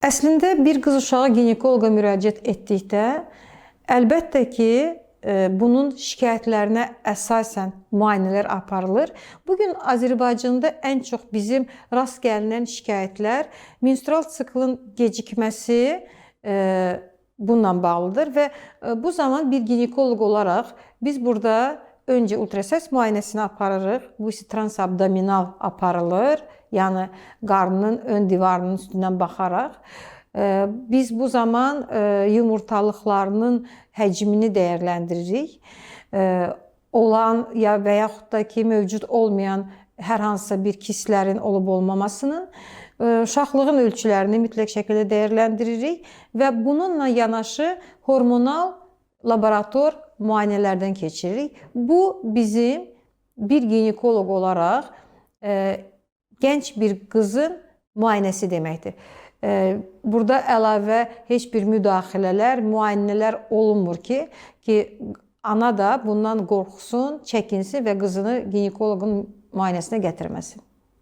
Əslində bir qız uşağı ginekoloqa müraciət etdikdə, əlbəttə ki, bunun şikayətlərinə əsasən müayinələr aparılır. Bugün Azərbaycanda ən çox bizim rast gəlinən şikayətlər menstrual siklın gecikməsi bununla bağlıdır və bu zaman bir ginekoloq olaraq biz burada öncə ultrasəs müayinəsini aparırıq. Bu isə transabdominal aparılır. Yəni qarnının ön divarının üstündən baxaraq. Biz bu zaman yumurtalıqlarının həcmini dəyərləndiririk. Olan ya və yaxud da ki, mövcud olmayan hər hansısa bir kistlərin olub-olmamasının uşaqlığın ölçülərini mütləq şəkildə dəyərləndiririk və bununla yanaşı hormonal laborator müayinələrdən keçiririk. Bu bizim bir ginekoloq olaraq gənc bir qızın müayinəsi deməkdir. Burada əlavə heç bir müdaxilələr, müayinələr olunmur ki, ana da bundan qorxsun, çəkinsin və qızını ginekoloqun müayinəsinə gətirməsin.